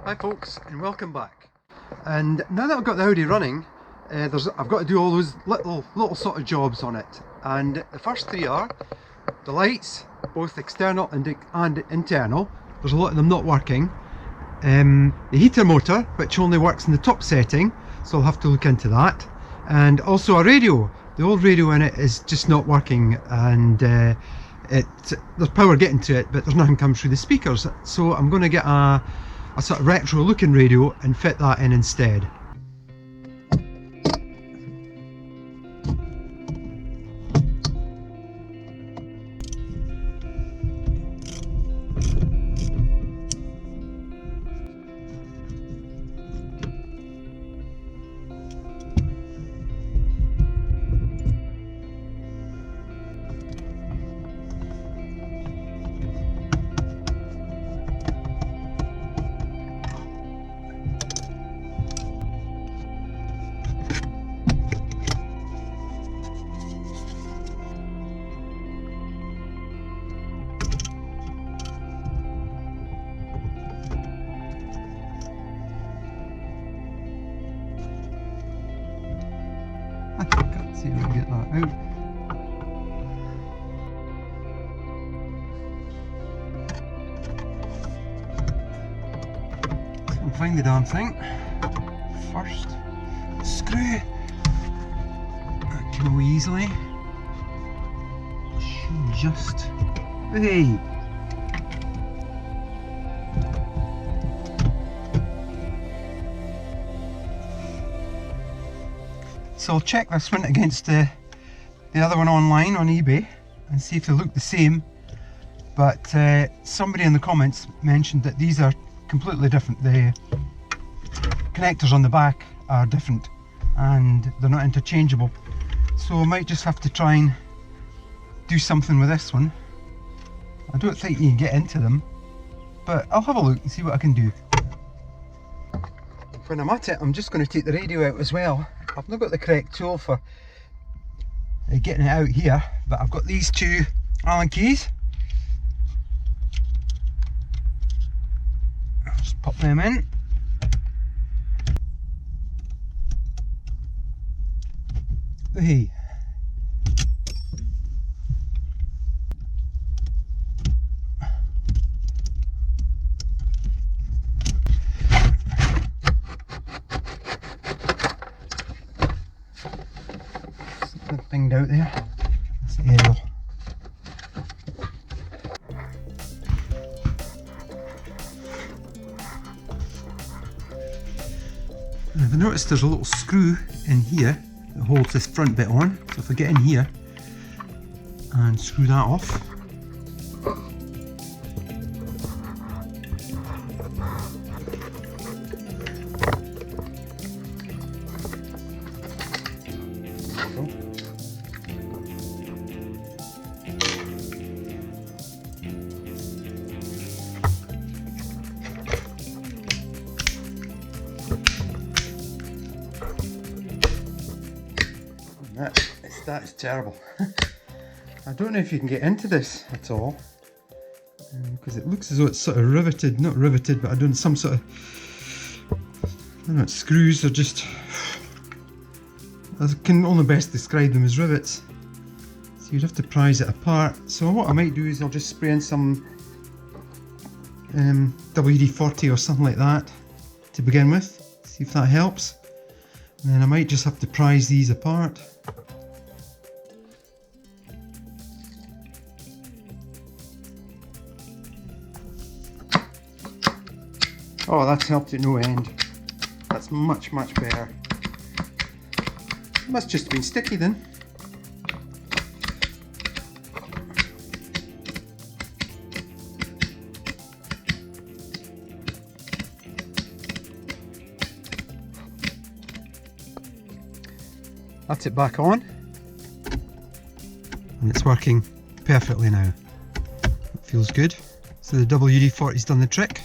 Hi folks, and welcome back. And now that I've got the Audi running, I've got to do all those little sort of jobs on it. And the first three are the lights, both external and internal. There's a lot of them not working. The heater motor, which only works in the top setting, so I'll have to look into that. And also a radio. The old radio in it is just not working, and there's power getting to it, but there's nothing coming through the speakers. So I'm going to get a sort of retro looking radio and fit that in instead. I can't see if I can get that out. So I'm find the damn thing. First, screw. That can go easily. Should just. Hey! So I'll check this one against the other one online on eBay and see if they look the same, but somebody in the comments mentioned that these are completely different. The connectors on the back are different and they're not interchangeable, so I might just have to try and do something with this one. I don't think you can get into them, but I'll have a look and see what I can do. When I'm at it, I'm just going to take the radio out as well. I've not got the correct tool for getting it out here, but I've got these two Allen keys. I'll just pop them in. Hey. Thinged out there. That's the aerial. Now, I've noticed there's a little screw in here that holds this front bit on. So if I get in here and screw that off, that is terrible. I don't know if you can get into this at all, because it looks as though it's sort of riveted, not riveted, but I don't know, some sort of, I don't know, screws are just, I can only best describe them as rivets. So you'd have to prise it apart. So what I might do is I'll just spray in some WD-40 or something like that to begin with, see if that helps. And then I might just have to prise these apart. Oh, that's helped at no end. That's much better. It must just have been sticky then. That's it back on. And it's working perfectly now. It feels good. So the WD-40's done the trick.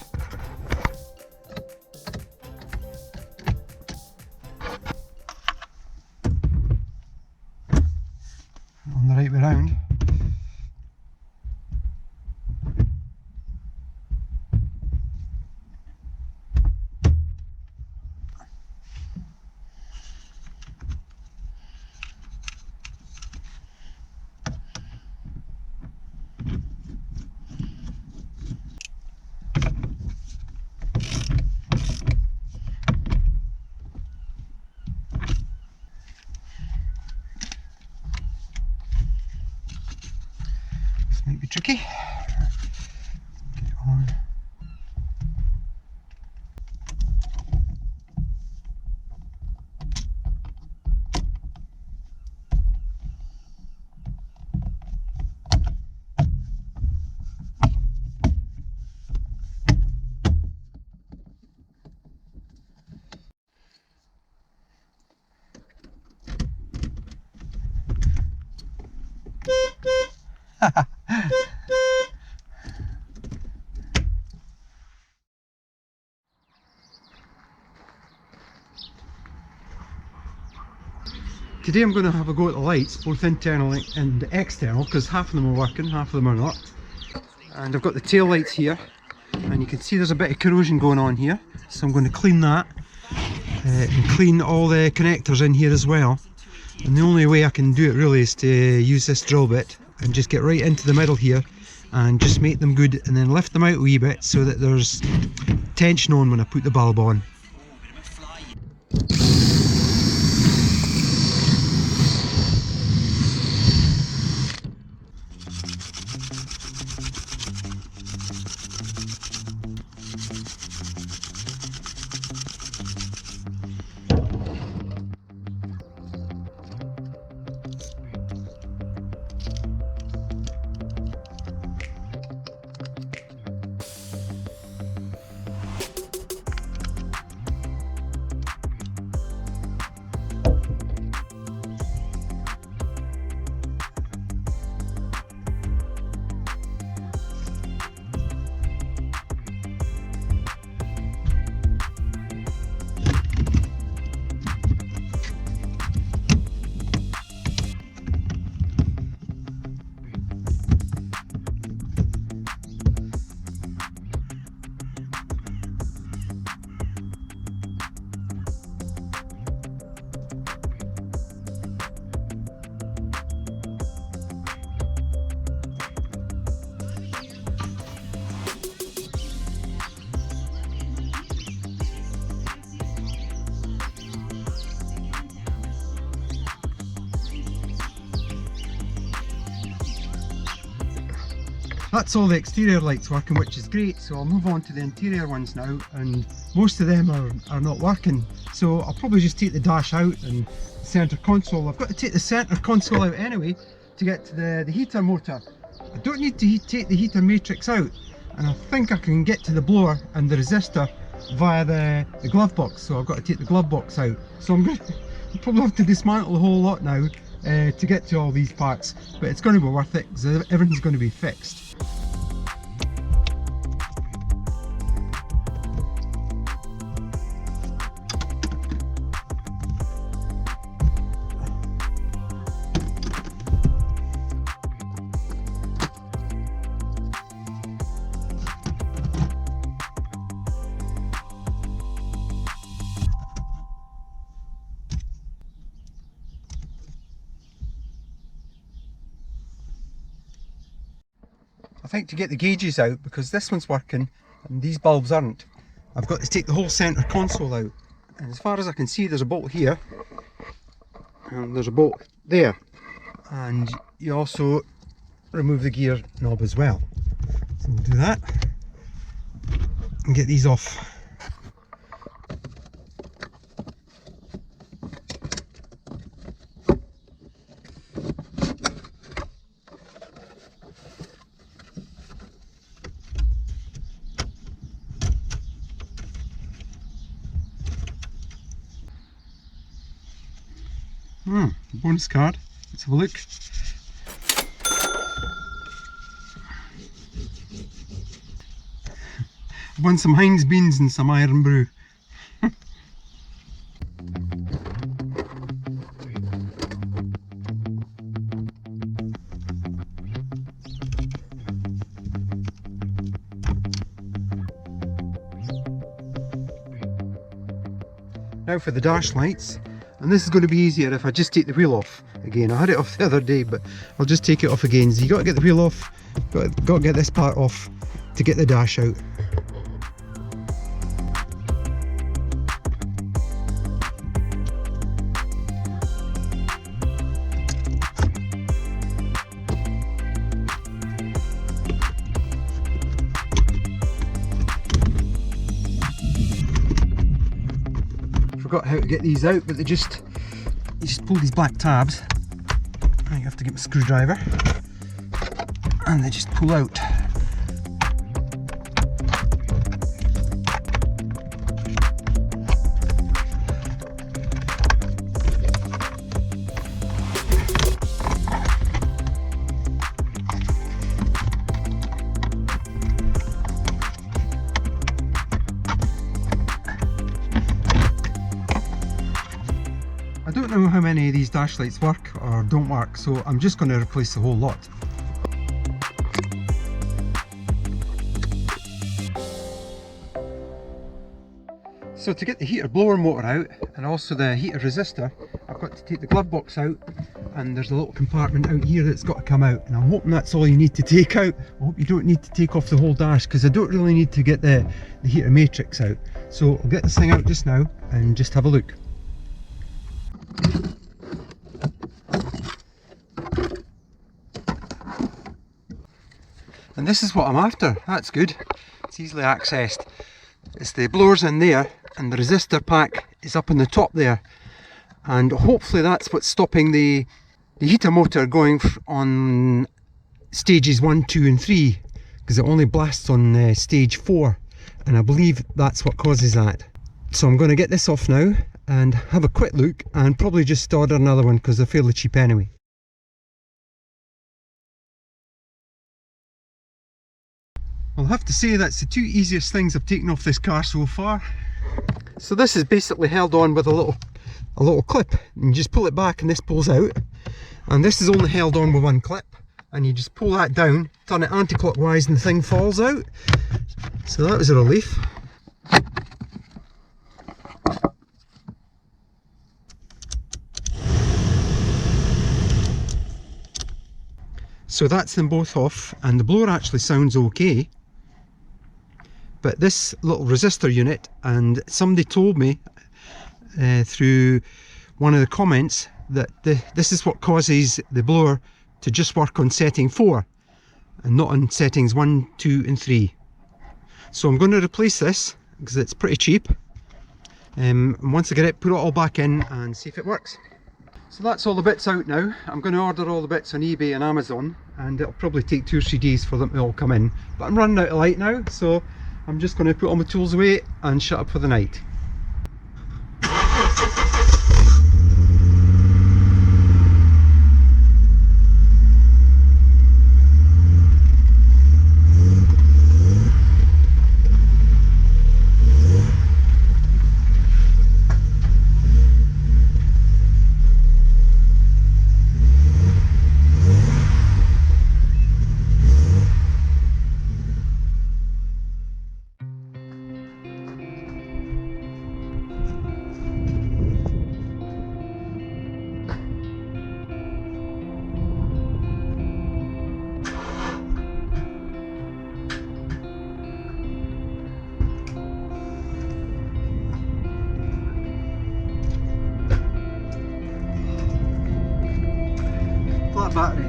On the right way round. Today I'm going to have a go at the lights, both internal and external, because half of them are working, half of them are not. And I've got the tail lights here, and you can see there's a bit of corrosion going on here, so I'm going to clean that and clean all the connectors in here as well. And the only way I can do it really is to use this drill bit and just get right into the middle here and just make them good, and then lift them out a wee bit so that there's tension on when I put the bulb on. That's all the exterior lights working, which is great, so I'll move on to the interior ones now, and most of them are not working, so I'll probably just take the dash out and the centre console. I've got to take the centre console out anyway to get to the heater motor. I don't need to take the heater matrix out, and I think I can get to the blower and the resistor via the glove box, so I've got to take the glove box out. So I'll probably have to dismantle the whole lot now to get to all these parts, but it's going to be worth it because everything's going to be fixed. I think to get the gauges out, because this one's working and these bulbs aren't, I've got to take the whole centre console out. And as far as I can see, there's a bolt here and there's a bolt there, and you also remove the gear knob as well. So we'll do that and get these off. Bonus card. Let's have a look. I've won some Heinz beans and some iron brew. Now for the dash lights. And this is going to be easier if I just take the wheel off again. I had it off the other day, but I'll just take it off again. So you got to get the wheel off, got to get this part off to get the dash out. Forgot how to get these out, but you just pull these black tabs, and you have to get my screwdriver, and they just pull out. don't know how many of these dash lights work or don't work, so I'm just going to replace the whole lot. So to get the heater blower motor out and also the heater resistor, I've got to take the glove box out, and there's a little compartment out here that's got to come out, and I'm hoping that's all you need to take out. I hope you don't need to take off the whole dash, because I don't really need to get the heater matrix out. So I'll get this thing out just now and just have a look. And this is what I'm after. That's good. It's easily accessed. It's the blowers in there, and the resistor pack is up in the top there, and hopefully that's what's stopping the heater motor going on stages 1, 2 and 3, because it only blasts on stage 4, and I believe that's what causes that. So I'm going to get this off now and have a quick look, and probably just order another one because they're fairly cheap anyway. I'll have to say that's the two easiest things I've taken off this car so far. So this is basically held on with a little clip, and you just pull it back and this pulls out, and this is only held on with one clip, and you just pull that down, turn it anti-clockwise, and the thing falls out. So that was a relief. So that's them both off, and the blower actually sounds okay. But this little resistor unit, and somebody told me through one of the comments that this is what causes the blower to just work on setting 4 and not on settings 1, 2 and 3. So I'm going to replace this because it's pretty cheap, and once I get it, put it all back in and see if it works. So that's all the bits out now. I'm going to order all the bits on eBay and Amazon, and it'll probably take 2 or 3 days for them to all come in. But I'm running out of light now, so I'm just going to put all my tools away and shut up for the night. Flat battery.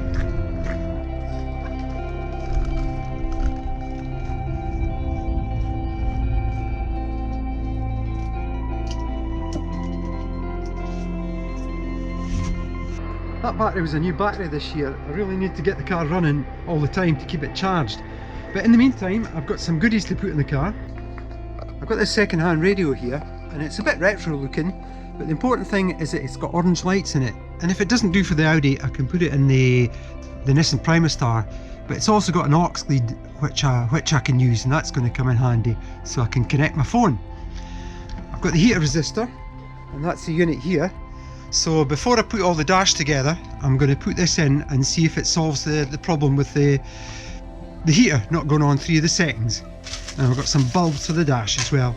That battery was a new battery this year. I really need to get the car running all the time to keep it charged. But in the meantime, I've got some goodies to put in the car. I've got this second-hand radio here, and it's a bit retro looking, but the important thing is that it's got orange lights in it. And if it doesn't do for the Audi, I can put it in the Nissan Primastar. But it's also got an aux lead which I can use, and that's going to come in handy, so I can connect my phone. I've got the heater resistor, and that's the unit here. So before I put all the dash together, I'm going to put this in and see if it solves the problem with the heater not going on 3 of the settings. And I've got some bulbs for the dash as well.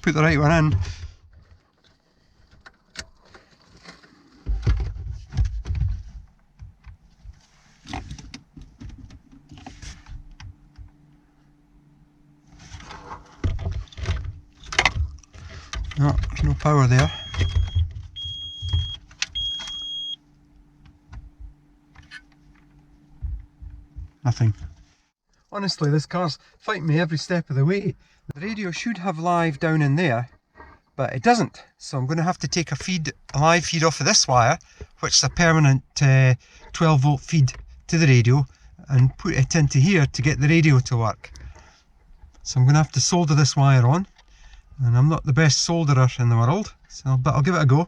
Put the right one in. No, there's no power there. Nothing. Honestly, this car's fighting me every step of the way. The radio should have live down in there, but it doesn't. So I'm going to have to take a live feed off of this wire, which is a permanent 12 volt feed to the radio, and put it into here to get the radio to work. So I'm going to have to solder this wire on, and I'm not the best solderer in the world, but I'll give it a go.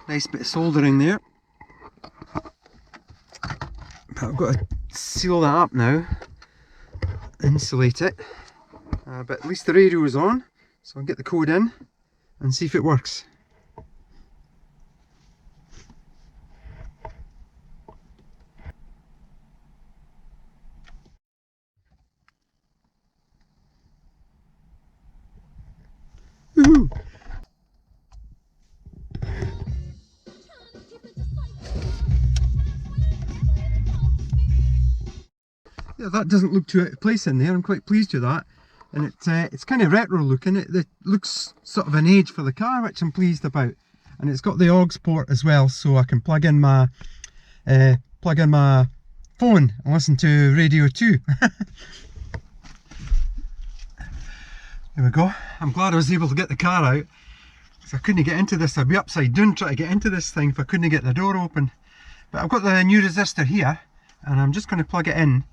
Nice bit of soldering there. But I've got to seal that up now, insulate it. But at least the radio is on, so I'll get the code in and see if it works. Woohoo! Yeah, that doesn't look too out of place in there. I'm quite pleased with that. And it's kind of retro looking. It looks sort of an age for the car, which I'm pleased about. And it's got the aux port as well, so I can plug in my phone and listen to Radio 2. There we go. I'm glad I was able to get the car out, because I couldn't get into this. I'd be upside down trying to get into this thing if I couldn't get the door open. But I've got the new resistor here, and I'm just going to plug it in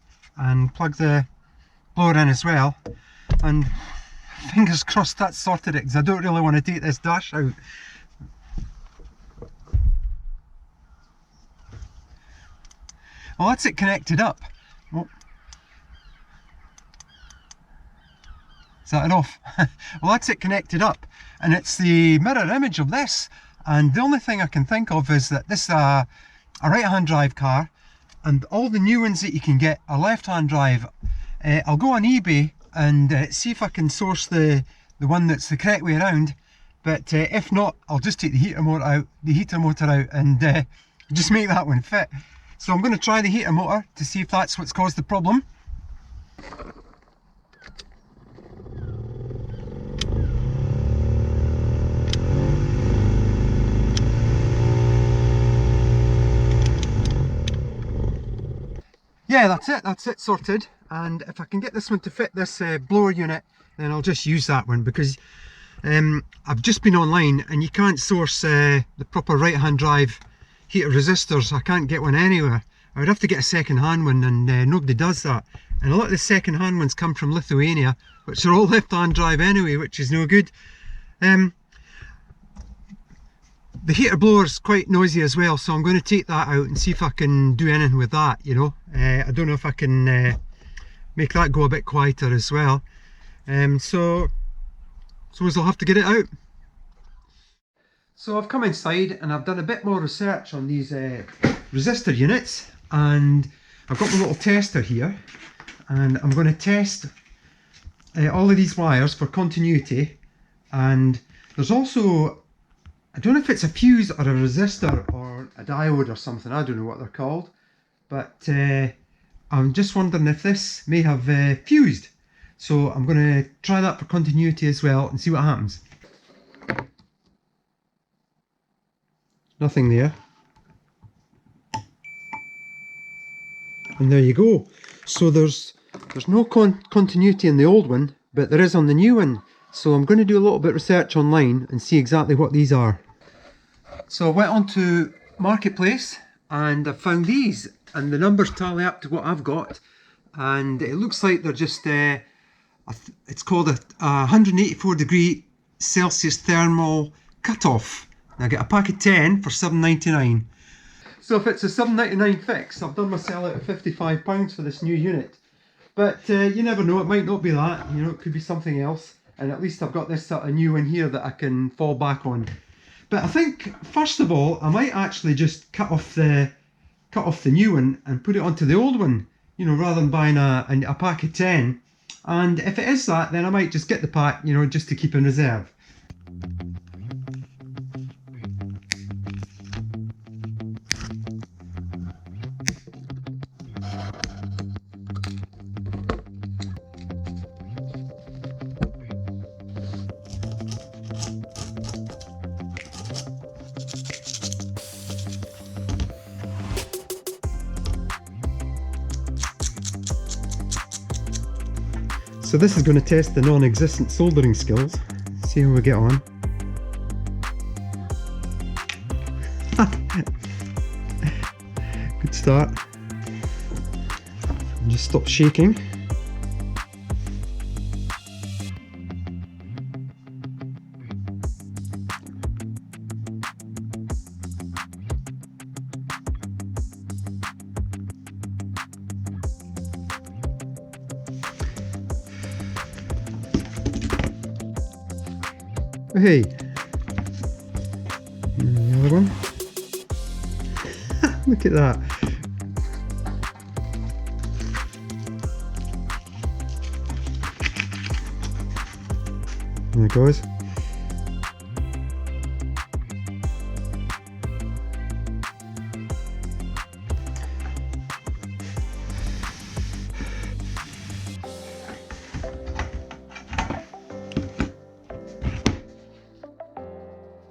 and plug the blower in as well. And fingers crossed that's sorted it, because I don't really want to take this dash out. Well, that's it connected up. Oh. Is that it off? Well, that's it connected up, and it's the mirror image of this. And the only thing I can think of is that this is a right-hand drive car, and all the new ones that you can get are left-hand drive. I'll go on eBay and see if I can source the one that's the correct way around. But if not, I'll just take the heater motor out, and just make that one fit. So I'm going to try the heater motor to see if that's what's caused the problem. Yeah, that's it sorted. And if I can get this one to fit this blower unit, then I'll just use that one, because I've just been online and you can't source the proper right-hand drive heater resistors. I can't get one anywhere. I would have to get a second-hand one, and nobody does that. And a lot of the second-hand ones come from Lithuania, which are all left-hand drive anyway, which is no good. The heater blower is quite noisy as well, so I'm going to take that out and see if I can do anything with that, you know. I don't know if I can make that go a bit quieter as well. So suppose I'll have to get it out. So I've come inside and I've done a bit more research on these resistor units, and I've got my little tester here, and I'm going to test all of these wires for continuity. And there's also, I don't know if it's a fuse or a resistor or a diode or something, I don't know what they're called, but I'm just wondering if this may have fused. So I'm going to try that for continuity as well and see what happens. Nothing there. And there you go. So there's no continuity in the old one, but there is on the new one. So I'm going to do a little bit of research online and see exactly what these are. So I went on to Marketplace and I found these, and the numbers tally up to what I've got, and it looks like they're just it's called a 184 degree Celsius thermal cutoff. I get a pack of 10 for $7.99. So if it's a $7.99 fix, I've done myself out of £55 for this new unit. But you never know, it might not be that, you know, it could be something else. And at least I've got this sort of new one here that I can fall back on. But I think, first of all, I might actually just cut off the new one and put it onto the old one, you know, rather than buying a pack of 10. And if it is that, then I might just get the pack, you know, just to keep in reserve. So this is going to test the non-existent soldering skills. See how we get on. Good start. Just stop shaking. Hey, and the other one. Look at that. There it goes.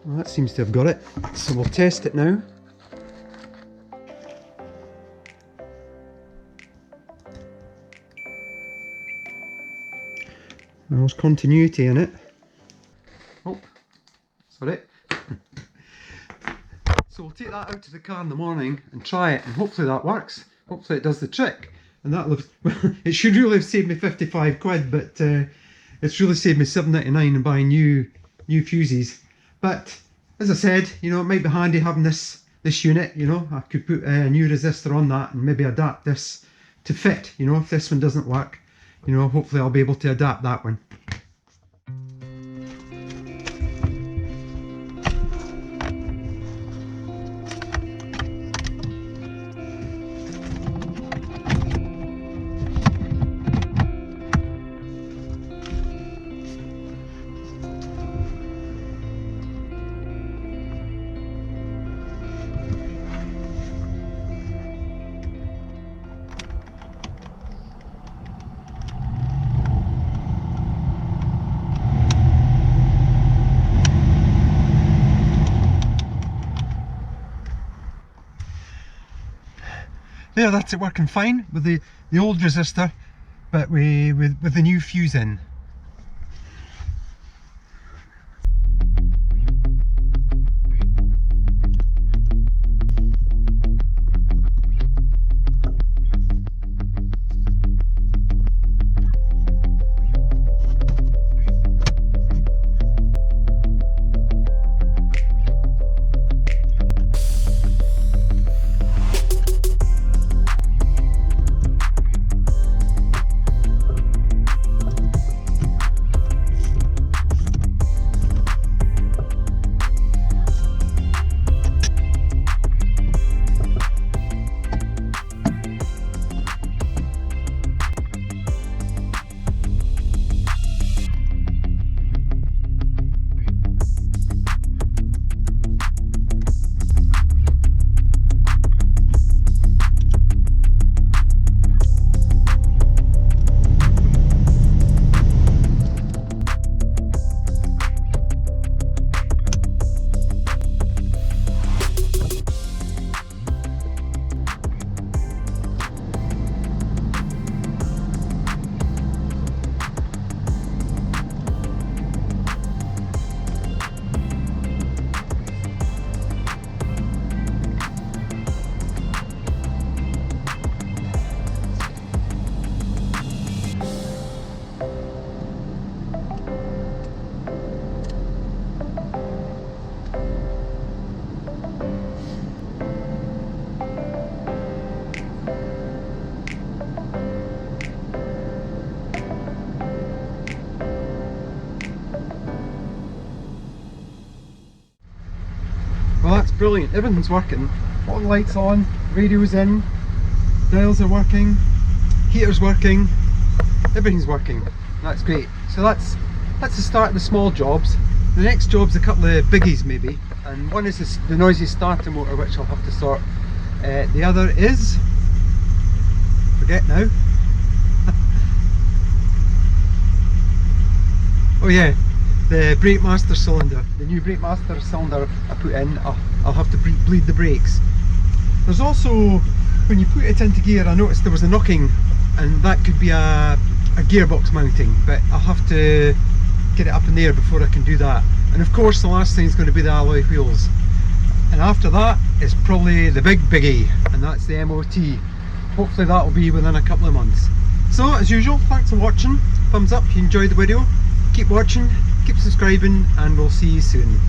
Well, that seems to have got it. So we'll test it now. There's continuity in it. Oh, sorry. So we'll take that out to the car in the morning and try it, and hopefully that works. Hopefully it does the trick. And that'll have, it should really have saved me 55 quid, but it's really saved me £7.99 in buying new fuses. But as I said, you know, it might be handy having this unit. You know, I could put a new resistor on that and maybe adapt this to fit. You know, if this one doesn't work, you know, hopefully I'll be able to adapt that one. There, that's it working fine with the old resistor, but with the new fuse in. Well, that's brilliant. Everything's working. All the lights on, radio's in, dials are working, heater's working, everything's working. That's great. So that's the start of the small jobs. The next job's a couple of biggies maybe, and one is the noisy starter motor, which I'll have to sort. The other is, forget now. Oh yeah, the brake master cylinder, the new brake master cylinder I put in. I'll have to bleed the brakes. There's also, when you put it into gear, I noticed there was a knocking, and that could be a a gearbox mounting, but I'll have to get it up in the air before I can do that. And of course the last thing is going to be the alloy wheels, and after that is probably the big biggie, and that's the MOT. Hopefully that will be within a couple of months. So as usual, thanks for watching. Thumbs up if you enjoyed the video, keep watching, keep subscribing, and we'll see you soon.